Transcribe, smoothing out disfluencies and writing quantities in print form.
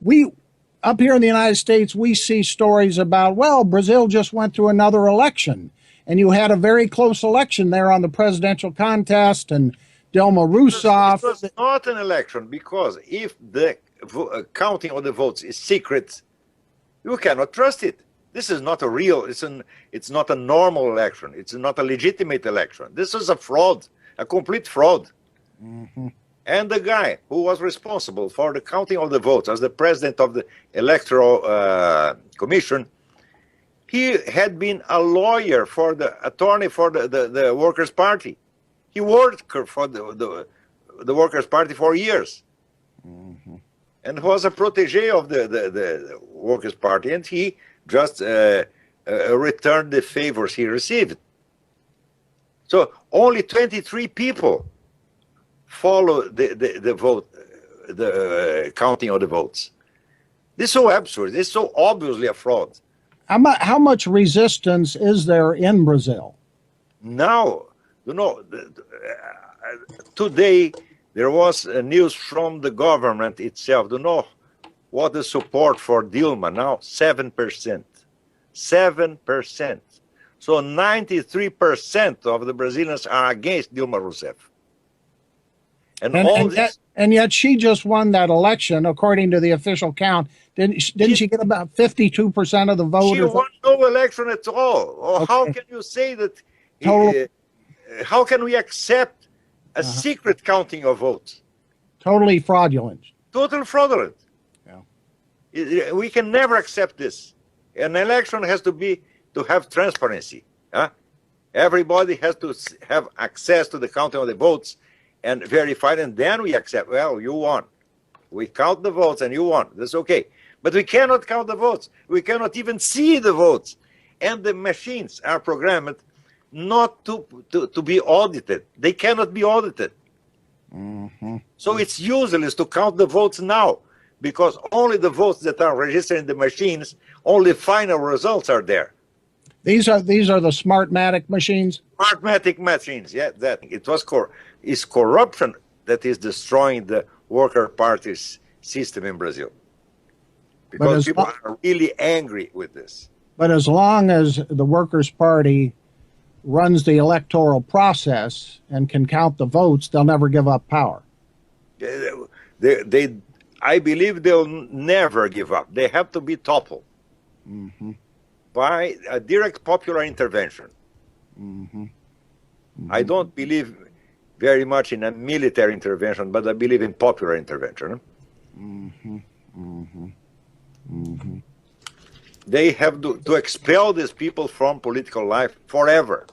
we up here in the United States, we see stories about, well, Brazil just went through another election, and you had a very close election there on the presidential contest, and Dilma Rousseff. It was not an election, because if the counting of the votes is secret, you cannot trust it. This is not a real, it's not a normal election. It's not a legitimate election. This is a fraud, a complete fraud. Mm-hmm. And the guy who was responsible for the counting of the votes as the president of the Electoral Commission, he had been a lawyer for the attorney for the Workers' Party. He worked for the Workers' Party for years. Mm-hmm. And was a protege of the Workers' Party, and he just returned the favors he received. So only 23 people follow the vote, the counting of the votes. This is so absurd. This is so obviously a fraud. How much resistance is there in Brazil? Now, today there was news from the government itself. What the support for Dilma now? 7%. 7%. So 93% of the Brazilians are against Dilma Rousseff. And yet she just won that election, according to the official count. Didn't she get about 52% of the vote? She won no election at all. Okay. How can you say that? How can we accept a secret counting of votes? Totally fraudulent. Total fraudulent. Yeah. We can never accept this. An election has to have transparency. Everybody has to have access to the counting of the votes and verify, and then we accept, well, you won. We count the votes and you won. That's okay. But we cannot count the votes. We cannot even see the votes. And the machines are programmed not to be audited. They cannot be audited. Mm-hmm. So it's useless to count the votes now, because only the votes that are registered in the machines, only final results are there. These are the Smartmatic machines? Smartmatic machines, yeah. That it was is corruption that is destroying the Worker Party's system in Brazil. Because people are really angry with this. But as long as the Workers' Party runs the electoral process and can count the votes, they'll never give up power. I believe they'll never give up. They have to be toppled by a direct popular intervention. I don't believe very much in a military intervention, but I believe in popular intervention. They have to expel these people from political life forever.